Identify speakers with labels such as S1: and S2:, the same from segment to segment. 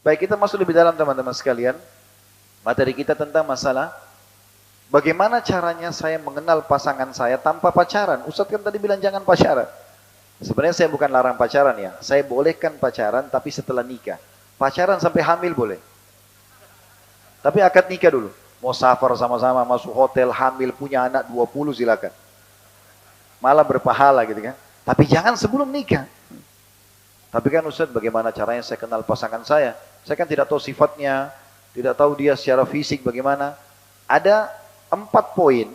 S1: Baik, kita masuk lebih dalam teman-teman sekalian. Materi kita tentang masalah bagaimana caranya saya mengenal pasangan saya tanpa pacaran. Ustadz kan tadi bilang jangan pacaran. Sebenarnya saya bukan larang pacaran ya. Saya bolehkan pacaran tapi setelah nikah. Pacaran sampai hamil boleh. Tapi akad nikah dulu. Mau safar sama-sama, masuk hotel, hamil, punya anak 20 silakan. Malah berpahala gitu kan. Tapi jangan sebelum nikah. Tapi kan Ustaz, bagaimana caranya saya kenal pasangan saya? Saya kan tidak tahu sifatnya, tidak tahu dia secara fisik bagaimana. Ada 4 poin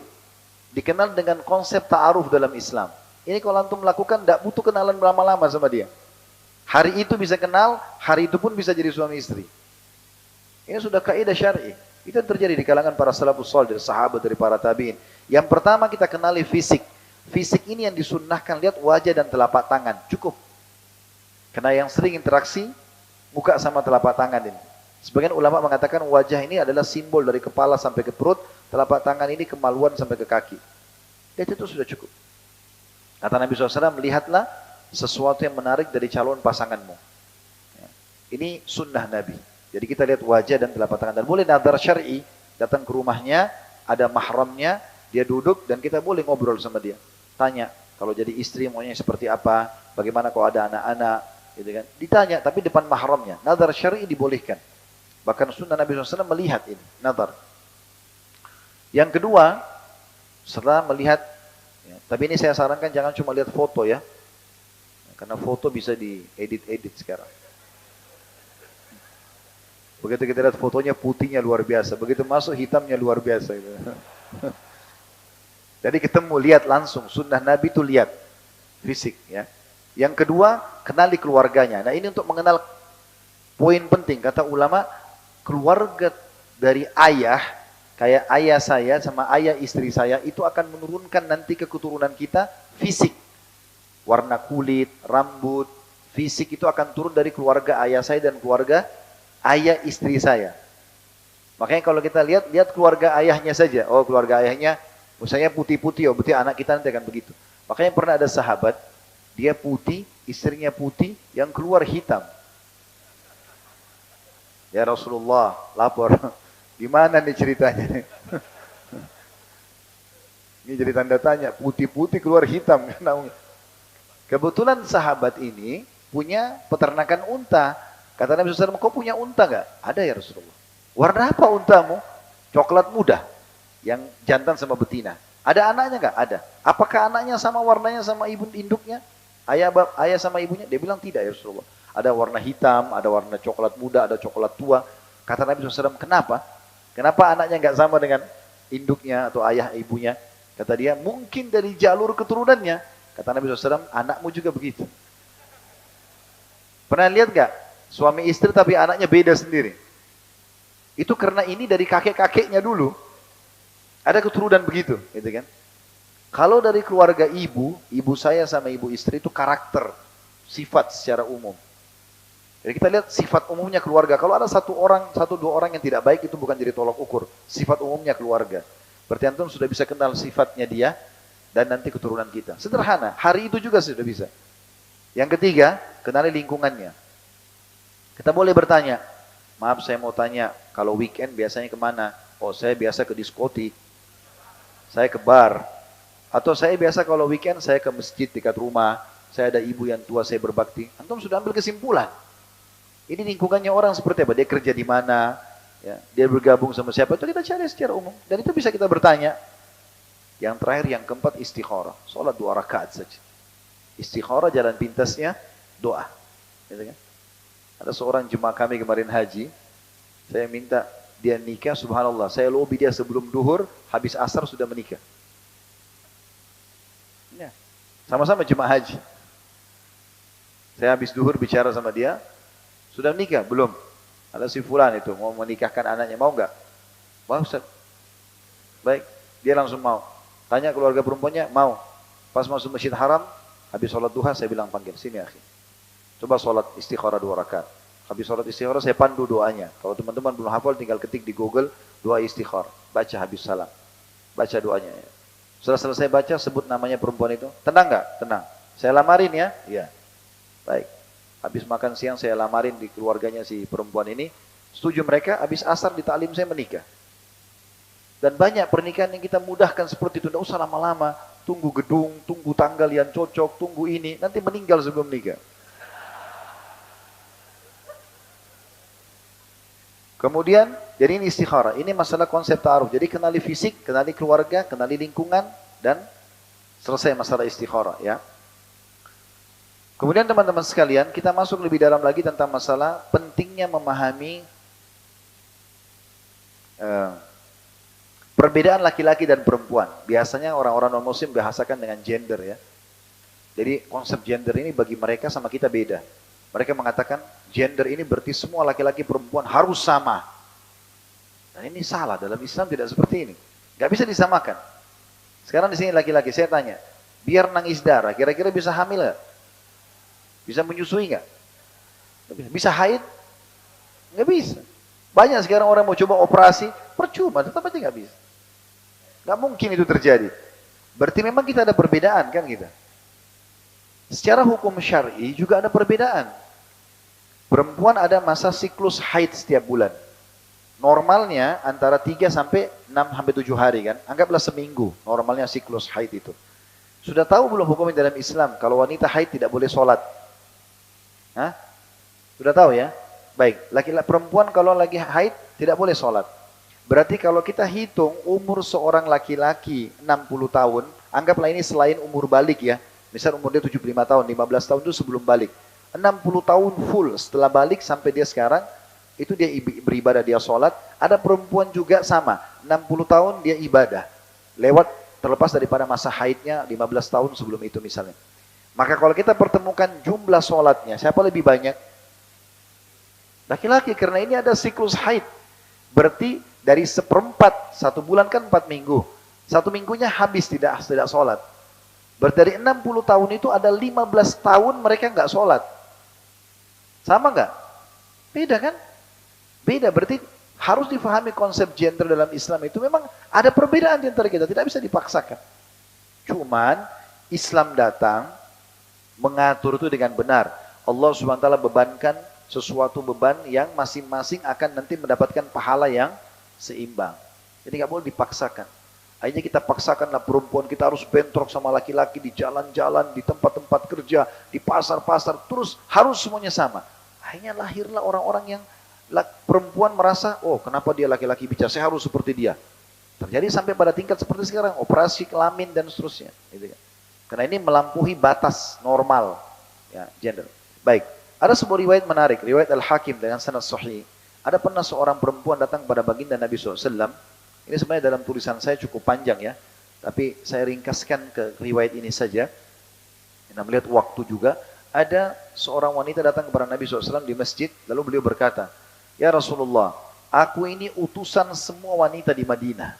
S1: dikenal dengan konsep ta'aruf dalam Islam. Ini kalau antum melakukan, tidak butuh kenalan lama-lama sama dia. Hari itu bisa kenal, hari itu pun bisa jadi suami istri. Ini sudah kaidah syar'i. Itu yang terjadi di kalangan para salafus salih, dari sahabat, dari para tabi'in. Yang pertama kita kenali fisik. Fisik ini yang disunnahkan, lihat wajah dan telapak tangan, cukup. Karena yang sering interaksi, muka sama telapak tangan ini. Sebagian ulama mengatakan wajah ini adalah simbol dari kepala sampai ke perut, telapak tangan ini kemaluan sampai ke kaki. Itu sudah cukup. Kata Nabi SAW, melihatlah sesuatu yang menarik dari calon pasanganmu. Ini sunnah Nabi. Jadi kita lihat wajah dan telapak tangan. Dan boleh nadar syar'i, datang ke rumahnya, ada mahramnya, dia duduk dan kita boleh ngobrol sama dia. Tanya, kalau jadi istri maunya seperti apa, bagaimana kalau ada anak-anak, gitu kan. Ditanya, tapi depan mahramnya. Nadar syar'i dibolehkan. Bahkan sunnah Nabi SAW melihat ini, nadar. Yang kedua, setelah melihat, ya, tapi ini saya sarankan jangan cuma lihat foto ya. Karena foto bisa diedit-edit sekarang. Begitu kita lihat fotonya putihnya luar biasa, begitu masuk hitamnya luar biasa. Gitu. Jadi ketemu, lihat langsung, sunnah Nabi itu lihat fisik ya. Yang kedua, kenali keluarganya. Nah ini untuk mengenal poin penting, kata ulama, keluarga dari ayah, kayak ayah saya sama ayah istri saya, itu akan menurunkan nanti ke keturunan kita fisik. Warna kulit, rambut, fisik itu akan turun dari keluarga ayah saya dan keluarga ayah istri saya. Makanya kalau kita lihat keluarga ayahnya saja. Oh keluarga ayahnya, misalnya putih-putih, oh berarti anak kita nanti akan begitu. Makanya pernah ada sahabat, dia putih, istrinya putih, yang keluar hitam. Ya Rasulullah, lapor. Gimana nih ceritanya? Ini jadi tanda tanya, putih-putih keluar hitam. Kebetulan sahabat ini punya peternakan unta. Kata Nabi SAW, kau punya unta nggak? Ada ya Rasulullah. Warna apa untamu? Coklat muda. Yang jantan sama betina. Ada anaknya nggak? Ada. Apakah anaknya sama warnanya sama ibu induknya? Ayah sama ibunya? Dia bilang tidak ya Rasulullah. Ada warna hitam, ada warna coklat muda, ada coklat tua. Kata Nabi SAW, kenapa? Kenapa anaknya nggak sama dengan induknya atau ayah ibunya? Kata dia, mungkin dari jalur keturunannya. Kata Nabi SAW, anakmu juga begitu. Pernah lihat nggak? Suami istri tapi anaknya beda sendiri. Itu karena ini dari kakek-kakeknya dulu. Ada keturunan begitu, gitu kan? Kalau dari keluarga ibu saya sama ibu istri itu karakter, sifat secara umum. Jadi kita lihat sifat umumnya keluarga. Kalau ada satu dua orang yang tidak baik itu bukan jadi tolok ukur. Sifat umumnya keluarga. Berarti antum sudah bisa kenal sifatnya dia dan nanti keturunan kita. Sederhana, hari itu juga sudah bisa. Yang ketiga, kenali lingkungannya. Kita boleh bertanya, maaf saya mau tanya, kalau weekend biasanya kemana? Oh saya biasa ke diskotik, saya ke bar. Atau saya biasa kalau weekend saya ke masjid dekat rumah, saya ada ibu yang tua saya berbakti. Antum sudah ambil kesimpulan. Ini lingkungannya orang seperti apa? Dia kerja di mana? Ya, dia bergabung sama siapa? Itu kita cari secara umum. Dan itu bisa kita bertanya. Yang terakhir, yang keempat, istikharah. Sholat 2 rakaat saja. Istikharah jalan pintasnya, doa. Gitu kan? Ada seorang jemaah kami kemarin haji, saya minta dia nikah, subhanallah, saya lobby dia sebelum duhur, habis asar sudah menikah. Ya. Sama-sama jemaah haji. Saya habis duhur bicara sama dia, sudah menikah? Belum. Ada si fulan itu, mau menikahkan anaknya, mau nggak? Mau Ustaz. Baik, dia langsung mau. Tanya keluarga perempuannya, mau. Pas masuk masjid haram, habis sholat duha, saya bilang panggil, sini akhi. Coba sholat istikharah 2 rakaat. Habis sholat istikharah saya pandu doanya. Kalau teman-teman belum hafal tinggal ketik di Google doa istikharah. Baca habis salam. Baca doanya. Setelah selesai baca sebut namanya perempuan itu. Tenang nggak? Tenang. Saya lamarin ya? Iya. Baik. Habis makan siang saya lamarin di keluarganya si perempuan ini. Setuju mereka, habis asar di taklim saya menikah. Dan banyak pernikahan yang kita mudahkan seperti itu. Tidak usah lama-lama. Tunggu gedung, tunggu tanggal yang cocok, tunggu ini. Nanti meninggal sebelum nikah. Kemudian, jadi ini istikharah. Ini masalah konsep ta'aruf. Jadi kenali fisik, kenali keluarga, kenali lingkungan, dan selesai masalah istikharah. Ya. Kemudian teman-teman sekalian, kita masuk lebih dalam lagi tentang masalah pentingnya memahami perbedaan laki-laki dan perempuan. Biasanya orang-orang non-muslim bahasakan dengan gender ya. Jadi konsep gender ini bagi mereka sama kita beda. Mereka mengatakan gender ini berarti semua laki-laki perempuan harus sama. Dan ini salah, dalam Islam tidak seperti ini. Gak bisa disamakan. Sekarang di sini laki-laki, saya tanya, biar nangis darah, kira-kira bisa hamil gak? Bisa menyusui gak? Bisa haid? Gak bisa. Banyak sekarang orang mau coba operasi, percuma, tetap aja gak bisa. Gak mungkin itu terjadi. Berarti memang kita ada perbedaan kan kita. Secara hukum syar'i juga ada perbedaan. Perempuan ada masa siklus haid setiap bulan. Normalnya antara 3 sampai 6 sampai 7 hari kan. Anggaplah seminggu normalnya siklus haid itu. Sudah tahu belum hukumnya dalam Islam kalau wanita haid tidak boleh sholat? Hah? Sudah tahu ya? Baik, laki-laki perempuan kalau lagi haid tidak boleh sholat. Berarti kalau kita hitung umur seorang laki-laki 60 tahun, anggaplah ini selain umur balik ya. Misal umur dia 75 tahun, 15 tahun itu sebelum balik. 60 tahun full setelah balik sampai dia sekarang, itu dia beribadah, dia sholat. Ada perempuan juga sama, 60 tahun dia ibadah. Lewat terlepas daripada masa haidnya 15 tahun sebelum itu misalnya. Maka kalau kita pertemukan jumlah sholatnya, siapa lebih banyak? Laki-laki, karena ini ada siklus haid. Berarti dari 1/4, 1 bulan kan 4 minggu. 1 minggunya habis tidak sholat. Berarti dari 60 tahun itu ada 15 tahun mereka nggak sholat. Sama nggak? Beda kan? Beda, berarti harus difahami konsep gender dalam Islam itu memang ada perbedaan di antara kita, tidak bisa dipaksakan. Cuman Islam datang mengatur itu dengan benar. Allah SWT bebankan sesuatu beban yang masing-masing akan nanti mendapatkan pahala yang seimbang. Jadi nggak boleh dipaksakan. Akhirnya kita paksakanlah perempuan kita harus bentrok sama laki-laki di jalan-jalan, di tempat-tempat kerja, di pasar-pasar, terus harus semuanya sama. Akhirnya lahirlah orang-orang yang perempuan merasa, oh kenapa dia laki-laki bicara, saya harus seperti dia. Terjadi sampai pada tingkat seperti sekarang, operasi kelamin dan seterusnya. Gitu kan. Karena ini melampaui batas normal ya, gender. Baik, ada sebuah riwayat menarik, riwayat Al-Hakim dengan sanad sahih. Ada pernah seorang perempuan datang kepada baginda Nabi SAW. Ini sebenarnya dalam tulisan saya cukup panjang ya, tapi saya ringkaskan ke riwayat ini saja. Kita melihat waktu juga. Ada seorang wanita datang kepada Nabi SAW di masjid, lalu beliau berkata, ya Rasulullah, aku ini utusan semua wanita di Madinah.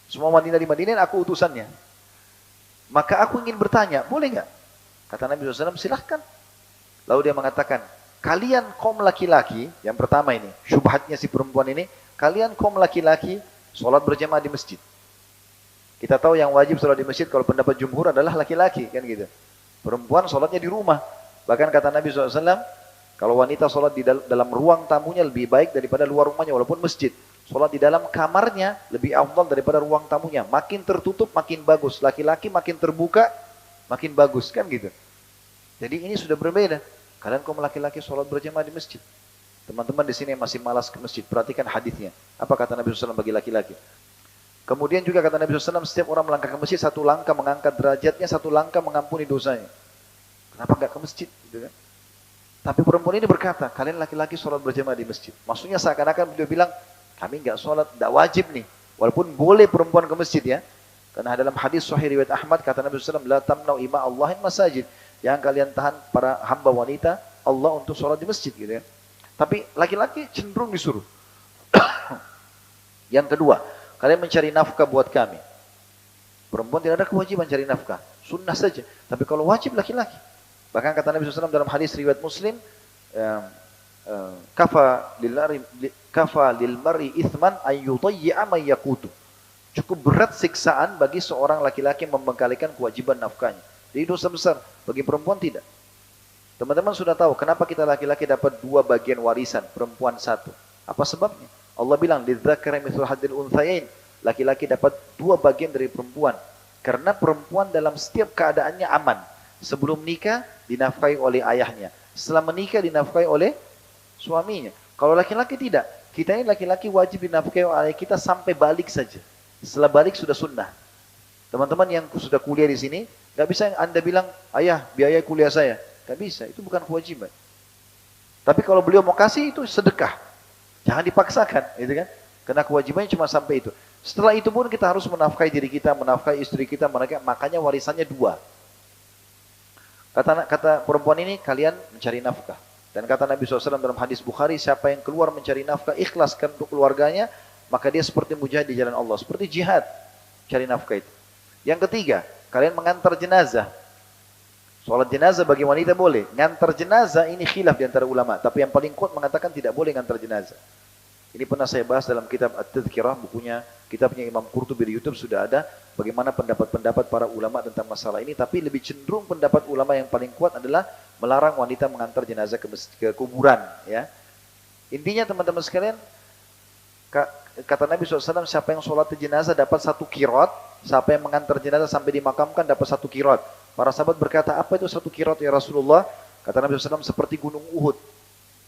S1: Semua wanita di Madinah aku utusannya. Maka aku ingin bertanya, boleh nggak? Kata Nabi SAW, silahkan. Lalu dia mengatakan, kalian kaum laki-laki, yang pertama ini, syubhatnya si perempuan ini, kalian kaum laki-laki sholat berjamaah di masjid. Kita tahu yang wajib sholat di masjid kalau pendapat jumhur adalah laki-laki, kan gitu. Perempuan sholatnya di rumah. Bahkan kata Nabi SAW, kalau wanita sholat di dalam ruang tamunya lebih baik daripada luar rumahnya walaupun masjid. Sholat di dalam kamarnya lebih afdal daripada ruang tamunya. Makin tertutup makin bagus. Laki-laki makin terbuka makin bagus, kan gitu. Jadi ini sudah berbeda. Kalian kaum laki-laki sholat berjamaah di masjid. Teman-teman di sini masih malas ke masjid, perhatikan hadisnya. Apa kata Nabi SAW bagi laki-laki? Kemudian juga kata Nabi SAW, setiap orang melangkah ke masjid, 1 langkah mengangkat derajatnya, 1 langkah mengampuni dosanya. Kenapa enggak ke masjid? Gitu kan? Tapi perempuan ini berkata, kalian laki-laki sholat berjamaah di masjid. Maksudnya seakan-akan beliau bilang, kami enggak sholat, enggak wajib nih. Walaupun boleh perempuan ke masjid ya. Karena dalam hadis sahih riwayat Ahmad, kata Nabi SAW, la tamna'u ima Allahin masajid. Yang kalian tahan para hamba wanita, Allah untuk sholat di masjid gitu ya. Tapi laki-laki cenderung disuruh. Yang kedua, kalian mencari nafkah buat kami. Perempuan tidak ada kewajiban cari nafkah. Sunnah saja. Tapi kalau wajib laki-laki. Bahkan kata Nabi SAW dalam hadis riwayat Muslim, kafa lil mar'i ithman ayyudayya man yaqutu. Cukup berat siksaan bagi seorang laki-laki membengkalikan kewajiban nafkahnya. Jadi dosa besar. Bagi perempuan tidak. Teman-teman sudah tahu kenapa kita laki-laki dapat 2 bagian warisan, perempuan 1. Apa sebabnya? Allah bilang, lidzakari mithlu hadzil unthayain. Laki-laki dapat 2 bagian dari perempuan. Karena perempuan dalam setiap keadaannya aman. Sebelum nikah dinafkahi oleh ayahnya. Setelah menikah dinafkahi oleh suaminya. Kalau laki-laki tidak. Kita ini laki-laki wajib dinafkahi oleh ayah kita sampai balik saja. Setelah balik sudah sunnah. Teman-teman yang sudah kuliah di sini, nggak bisa Anda bilang, ayah biaya kuliah saya. Nggak bisa, itu bukan kewajiban. Tapi kalau beliau mau kasih itu sedekah. Jangan dipaksakan, gitu kan? Karena kewajibannya cuma sampai itu. Setelah itu pun kita harus menafkahi diri kita, menafkahi istri kita, makanya warisannya 2. Kata perempuan ini, kalian mencari nafkah. Dan kata Nabi SAW dalam hadis Bukhari, siapa yang keluar mencari nafkah, ikhlaskan untuk keluarganya, maka dia seperti mujahid di jalan Allah. Seperti jihad, cari nafkah itu. Yang ketiga, kalian mengantar jenazah. Sholat jenazah bagi wanita boleh. Ngantar jenazah ini khilaf di antara ulama. Tapi yang paling kuat mengatakan tidak boleh ngantar jenazah. Ini pernah saya bahas dalam kitab At-Tadhkirah, bukunya, kitabnya Imam Qurtubi di YouTube sudah ada. Bagaimana pendapat-pendapat para ulama tentang masalah ini. Tapi lebih cenderung pendapat ulama yang paling kuat adalah melarang wanita mengantar jenazah ke kuburan. Ya. Intinya teman-teman sekalian, kata Nabi SAW, siapa yang sholat jenazah dapat 1 qiraat. Siapa yang mengantar jenazah sampai dimakamkan dapat 1 qiraat. Para sahabat berkata, apa itu 1 qiraat ya Rasulullah? Kata Nabi SAW, seperti gunung Uhud.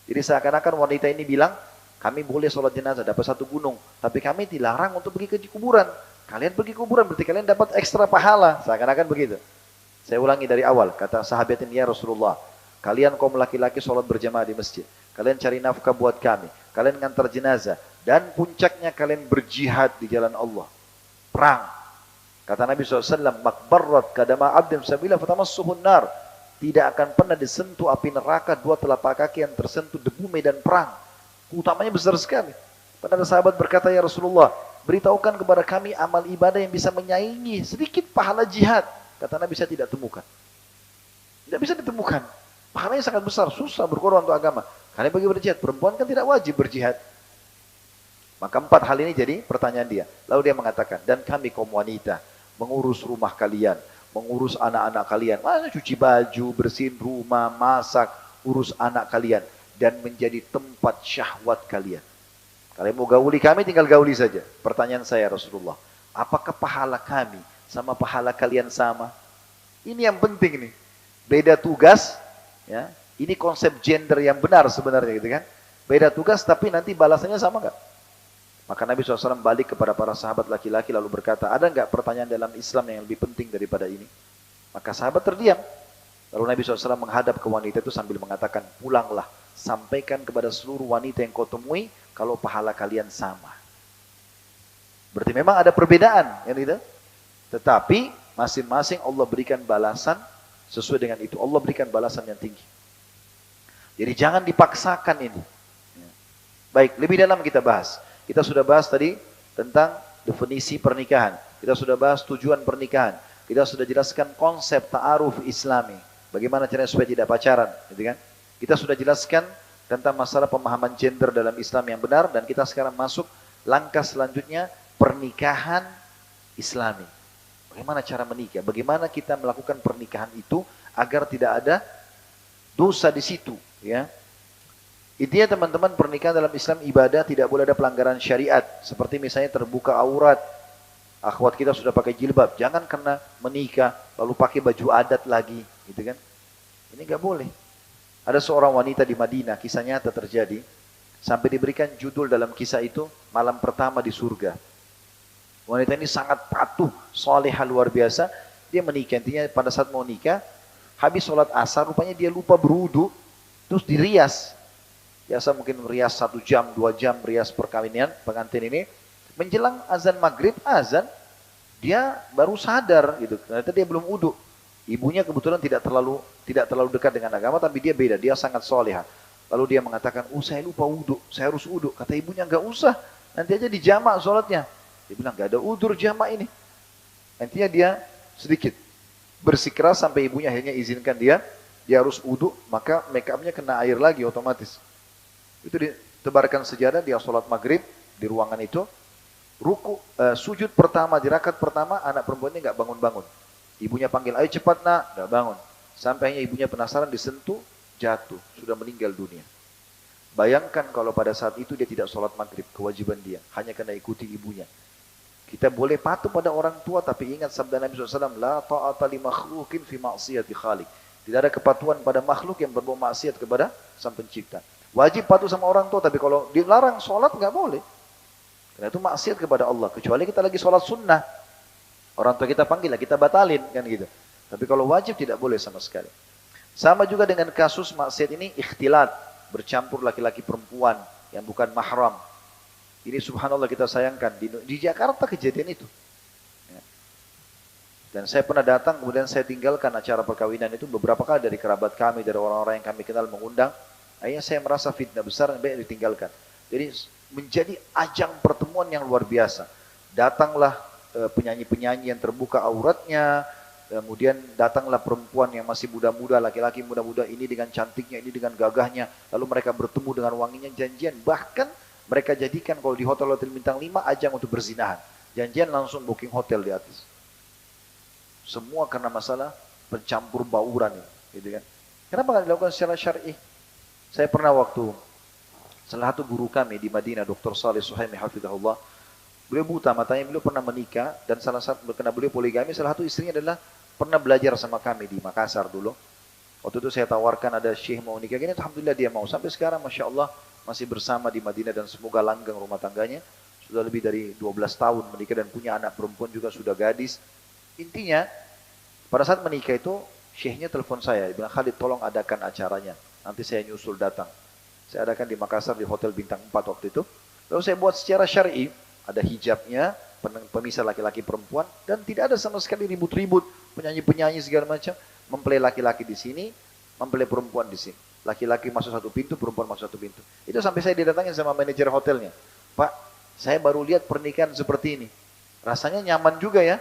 S1: Jadi seakan-akan wanita ini bilang, kami boleh sholat jenazah, dapat 1 gunung. Tapi kami dilarang untuk pergi ke kuburan. Kalian pergi ke kuburan, berarti kalian dapat ekstra pahala. Seakan-akan begitu. Saya ulangi dari awal, kata sahabat ini, ya Rasulullah, kalian kaum laki-laki sholat berjamaah di masjid. Kalian cari nafkah buat kami. Kalian ngantar jenazah. Dan puncaknya kalian berjihad di jalan Allah. Perang. Kata Nabi SAW, makbarrat kadama abdin sabila fatamassuhun nar. Tidak akan pernah disentuh api neraka 2 telapak kaki yang tersentuh debu medan perang. Utamanya besar sekali. Padahal sahabat berkata, ya Rasulullah, beritahukan kepada kami amal ibadah yang bisa menyaingi sedikit pahala jihad. Kata Nabi, saya tidak temukan. Tidak bisa ditemukan. Pahalanya sangat besar, susah berkorban untuk agama. Kalian bagi berjihad, perempuan kan tidak wajib berjihad. Maka 4 hal ini jadi pertanyaan dia. Lalu dia mengatakan, dan kami kaum wanita, mengurus rumah kalian, mengurus anak-anak kalian, cuci baju, bersihin rumah, masak, urus anak kalian, dan menjadi tempat syahwat kalian. Kalian mau gauli kami, tinggal gauli saja. Pertanyaan saya Rasulullah, apakah pahala kami sama pahala kalian sama? Ini yang penting nih. Beda tugas, ya. Ini konsep gender yang benar sebenarnya gitu kan. Beda tugas tapi nanti balasannya sama nggak? Maka Nabi SAW balik kepada para sahabat laki-laki lalu berkata, ada nggak pertanyaan dalam Islam yang lebih penting daripada ini? Maka sahabat terdiam. Lalu Nabi SAW menghadap ke wanita itu sambil mengatakan, pulanglah, sampaikan kepada seluruh wanita yang kau temui, kalau pahala kalian sama. Berarti memang ada perbedaan, ya gitu. Tetapi masing-masing Allah berikan balasan sesuai dengan itu. Allah berikan balasan yang tinggi. Jadi jangan dipaksakan ini. Baik, lebih dalam kita bahas. Kita sudah bahas tadi tentang definisi pernikahan. Kita sudah bahas tujuan pernikahan. Kita sudah jelaskan konsep ta'aruf islami. Bagaimana caranya supaya tidak pacaran. Gitu kan? Kita sudah jelaskan tentang masalah pemahaman gender dalam Islam yang benar. Dan kita sekarang masuk langkah selanjutnya, pernikahan islami. Bagaimana cara menikah? Bagaimana kita melakukan pernikahan itu agar tidak ada dosa di situ. Ya. Intinya teman-teman, pernikahan dalam Islam ibadah, tidak boleh ada pelanggaran syariat. Seperti misalnya terbuka aurat. Akhwat kita sudah pakai jilbab. Jangan karena menikah lalu pakai baju adat lagi. Gitu kan? Ini gak boleh. Ada seorang wanita di Madinah, kisah nyata terjadi. Sampai diberikan judul dalam kisah itu, malam pertama di surga. Wanita ini sangat patuh, salehah luar biasa. Dia menikah, intinya pada saat mau nikah, habis sholat asar, rupanya dia lupa berwudu, terus dirias. Biasa mungkin rias 1 jam, 2 jam rias perkawinan pengantin ini. Menjelang azan maghrib, azan, dia baru sadar gitu. Ternyata dia belum wudu. Ibunya kebetulan tidak terlalu dekat dengan agama, tapi dia beda, dia sangat solehah. Lalu dia mengatakan, saya lupa wudu, saya harus wudu. Kata ibunya, enggak usah, nanti aja dijamak sholatnya. Dia bilang, enggak ada udzur jamak ini. Nantinya dia sedikit bersikeras sampai ibunya akhirnya izinkan dia harus wudu, maka make upnya kena air lagi otomatis. Itu ditebarkan sejadah, dia sholat maghrib di ruangan itu. Sujud pertama, di rakaat pertama, anak perempuannya nggak bangun-bangun. Ibunya panggil, ayo cepat nak, nggak bangun. Sampai ibunya penasaran, disentuh, jatuh, sudah meninggal dunia. Bayangkan kalau pada saat itu dia tidak sholat maghrib, kewajiban dia, hanya karena ikuti ibunya. Kita boleh patuh pada orang tua, tapi ingat sabda Nabi SAW, La ta'ata li makhlukin fi ma'siyati khaliq. Tidak ada kepatuhan pada makhluk yang berbuat maksiat kepada sang pencipta. Wajib patuh sama orang tua, tapi kalau dilarang sholat nggak boleh. Karena itu maksiat kepada Allah. Kecuali kita lagi sholat sunnah. Orang tua kita panggil, kita batalin kan gitu. Tapi kalau wajib tidak boleh sama sekali. Sama juga dengan kasus maksiat ini, ikhtilat. Bercampur laki-laki perempuan yang bukan mahram. Ini subhanallah kita sayangkan. Di Jakarta kejadian itu. Ya. Dan saya pernah datang, kemudian saya tinggalkan acara perkawinan itu beberapa kali dari kerabat kami, dari orang-orang yang kami kenal mengundang. Akhirnya saya merasa fitnah besar, baik ditinggalkan. Jadi menjadi ajang pertemuan yang luar biasa. Datanglah penyanyi-penyanyi yang terbuka auratnya, kemudian datanglah perempuan yang masih muda-muda, laki-laki muda-muda ini dengan cantiknya, ini dengan gagahnya, lalu mereka bertemu dengan wanginya, janjian. Bahkan mereka jadikan kalau di hotel-hotel bintang 5 ajang untuk berzinahan. Janjian langsung booking hotel di atas. Semua karena masalah pencampur bauran, gitu kan. Kenapa nggak dilakukan secara syar'i? Saya pernah waktu salah satu guru kami di Madinah, Dr. Saleh Suhaimi hafizahullah, beliau buta matanya, beliau pernah menikah dan salah satu karena beliau poligami, salah satu istrinya adalah pernah belajar sama kami di Makassar dulu. Waktu itu saya tawarkan ada syekh mau nikah gini, alhamdulillah dia mau. Sampai sekarang masya Allah masih bersama di Madinah dan semoga langgeng rumah tangganya. Sudah lebih dari 12 tahun menikah dan punya anak perempuan juga sudah gadis. Intinya pada saat menikah itu syekhnya telepon saya, dia bilang Khalid tolong adakan acaranya, nanti saya nyusul datang. Saya adakan di Makassar di Hotel Bintang 4 waktu itu. Lalu saya buat secara syar'i, ada hijabnya, pemisah laki-laki perempuan, dan tidak ada sama sekali ribut-ribut, penyanyi-penyanyi segala macam, mempelai laki-laki di sini, mempelai perempuan di sini. Laki-laki masuk satu pintu, perempuan masuk satu pintu. Itu sampai saya didatangin sama manajer hotelnya. Pak, saya baru lihat pernikahan seperti ini. Rasanya nyaman juga ya.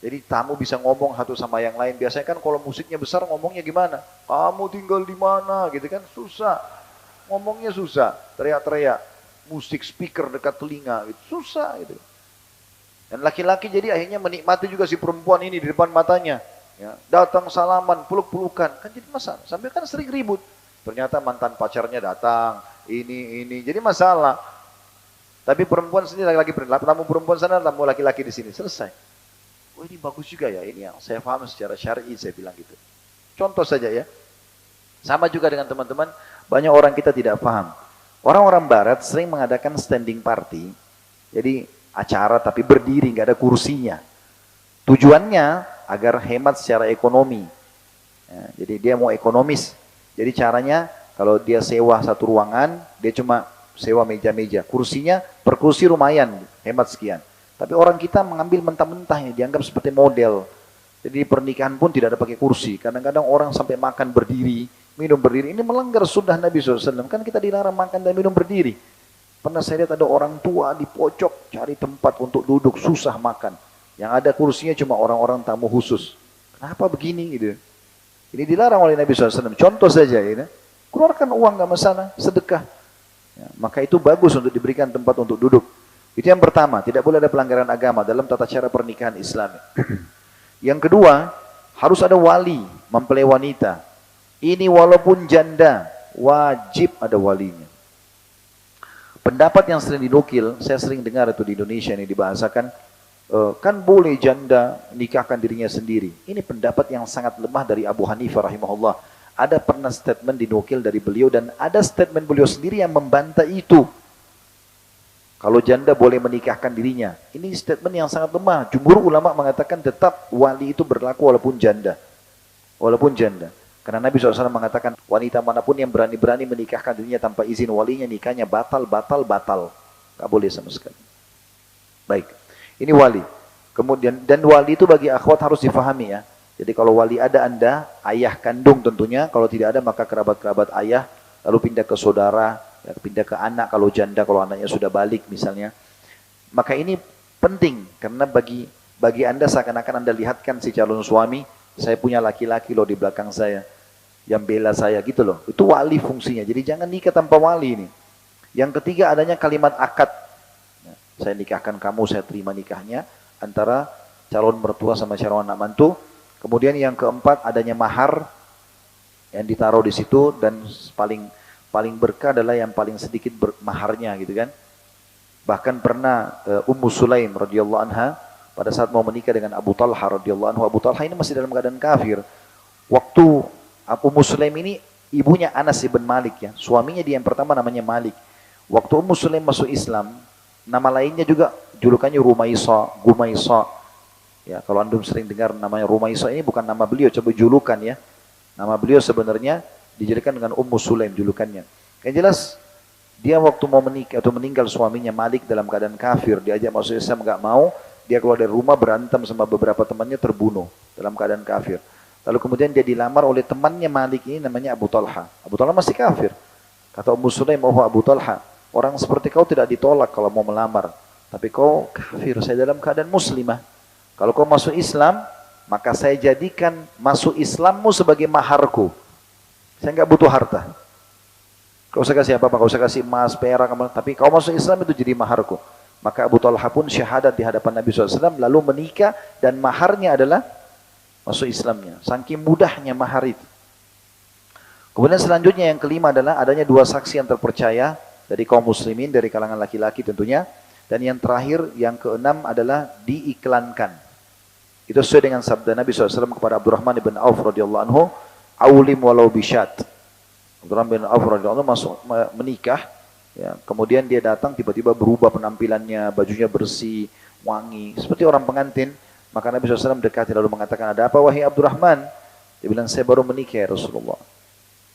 S1: Jadi tamu bisa ngomong satu sama yang lain. Biasanya kan kalau musiknya besar ngomongnya gimana? Kamu tinggal di mana? Gitu kan susah. Ngomongnya susah, teriak-teriak. Musik speaker dekat telinga, gitu. Susah gitu. Dan laki-laki jadi akhirnya menikmati juga si perempuan ini di depan matanya. Ya, datang salaman, peluk-pelukan. Kan jadi masalah. Sampai kan sering ribut. Ternyata mantan pacarnya datang, ini. Jadi masalah. Tapi perempuan sini laki-laki, tamu perempuan sana, tamu laki-laki di sini. Selesai. Oh ini bagus juga ya, ini yang saya paham secara syar'i, saya bilang gitu. Contoh saja ya. Sama juga dengan teman-teman, banyak orang kita tidak paham. Orang-orang barat sering mengadakan standing party. Jadi acara tapi berdiri, nggak ada kursinya. Tujuannya agar hemat secara ekonomi. Ya, jadi dia mau ekonomis. Jadi caranya kalau dia sewa satu ruangan, dia cuma sewa meja-meja. Kursinya per kursi lumayan, hemat sekian. Tapi orang kita mengambil mentah-mentah, dianggap seperti model. Jadi pernikahan pun tidak ada pakai kursi. Kadang-kadang orang sampai makan berdiri, minum berdiri. Ini melanggar sunnah Nabi SAW. Kan kita dilarang makan dan minum berdiri. Pernah saya lihat ada orang tua di pojok cari tempat untuk duduk, susah makan. Yang ada kursinya cuma orang-orang tamu khusus. Kenapa begini gitu? Ini dilarang oleh Nabi SAW. Contoh saja ini. Keluarkan uang gak masalah, sedekah. Ya, maka itu bagus untuk diberikan tempat untuk duduk. Itu yang pertama, tidak boleh ada pelanggaran agama dalam tata cara pernikahan Islam. Yang kedua, harus ada wali mempelai wanita. Ini walaupun janda, wajib ada walinya. Pendapat yang sering dinukil, saya sering dengar itu di Indonesia ini dibahasakan, kan boleh janda nikahkan dirinya sendiri. Ini pendapat yang sangat lemah dari Abu Hanifah rahimahullah. Ada pernah statement dinukil dari beliau dan ada statement beliau sendiri yang membantah itu. Kalau janda boleh menikahkan dirinya. Ini statement yang sangat lemah. Jumhur ulama mengatakan tetap wali itu berlaku walaupun janda. Walaupun janda. Karena Nabi SAW mengatakan wanita manapun yang berani-berani menikahkan dirinya tanpa izin walinya, nikahnya batal. Gak boleh sama sekali. Baik. Ini wali. Kemudian dan wali itu bagi akhwat harus difahami ya. Jadi kalau wali ada Anda, ayah kandung tentunya. Kalau tidak ada maka kerabat-kerabat ayah. Lalu pindah ke saudara. Ya, pindah ke anak kalau janda, kalau anaknya sudah balik misalnya. Maka ini penting karena bagi Anda seakan-akan Anda lihatkan si calon suami, saya punya laki-laki loh di belakang saya yang bela saya gitu loh. Itu wali fungsinya. Jadi jangan nikah tanpa wali ini. Yang ketiga adanya kalimat akad. Ya, saya nikahkan kamu, saya terima nikahnya antara calon mertua sama calon anak mantu. Kemudian yang keempat adanya mahar. yang ditaruh di situ, dan paling berkah adalah yang paling sedikit maharnya gitu kan. Bahkan pernah Ummu Sulaim radhiyallahu anha pada saat mau menikah dengan Abu Talha radhiyallahu anhu, Abu Talha ini masih dalam keadaan kafir. Waktu Ummu Sulaim ini ibunya Anas ibn Malik ya, suaminya dia yang pertama namanya Malik. Waktu Ummu Sulaim masuk Islam, nama lainnya juga julukannya Rumaisa, Gumaisa. Ya, kalau antum sering dengar namanya Rumaisa, ini bukan nama beliau, coba julukan ya. Nama beliau sebenarnya dijadikan dengan Ummu Sulaim julukannya. Yang jelas dia waktu mau menikah atau meninggal suaminya Malik dalam keadaan kafir, diajak masuk Islam enggak mau, dia keluar dari rumah berantem sama beberapa temannya, terbunuh dalam keadaan kafir. Lalu kemudian dia dilamar oleh temannya Malik ini namanya Abu Talha. Abu Talha masih kafir. Kata Ummu Sulaim, "Oh Abu Talha, orang seperti kau tidak ditolak kalau mau melamar, tapi kau kafir, saya dalam keadaan muslimah. Kalau kau masuk Islam, maka saya jadikan masuk Islammu sebagai maharku. Saya enggak butuh harta. Kau usah kasih apa-apa, kau usah kasih emas, perak, tapi kau masuk Islam itu jadi maharku." Maka Abu Talha pun syahadat di hadapan Nabi SAW, lalu menikah, dan maharnya adalah masuk Islamnya. Saking mudahnya mahar itu. Kemudian selanjutnya yang kelima adalah adanya dua saksi yang terpercaya dari kaum muslimin, dari kalangan laki-laki tentunya. Dan yang terakhir, yang keenam adalah diiklankan. Itu sesuai dengan sabda Nabi SAW kepada Abdurrahman bin Auf radhiyallahu anhu, "Aulim walau bisyat." Abdurrahman bin Auf radhiyallahu anhu masuk menikah, ya, kemudian dia datang tiba-tiba berubah penampilannya, bajunya bersih, wangi, seperti orang pengantin. Maka Nabi SAW dekati lalu mengatakan, "Ada apa wahai Abdurrahman?" Dia bilang, "Saya baru menikah ya Rasulullah."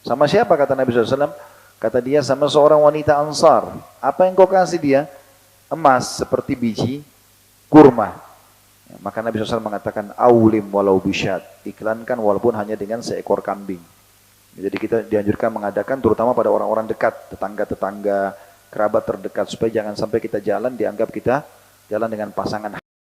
S1: "Sama siapa?" kata Nabi SAW. Kata dia, "Sama seorang wanita Ansar." "Apa yang kau kasih dia?" "Emas seperti biji kurma." Ya, maka Nabi SAW mengatakan, "Aulim walau bisyat." Iklankan walaupun hanya dengan seekor kambing. Jadi kita dianjurkan mengadakan terutama pada orang-orang dekat, tetangga-tetangga, kerabat terdekat, supaya jangan sampai kita jalan dianggap kita jalan dengan pasangan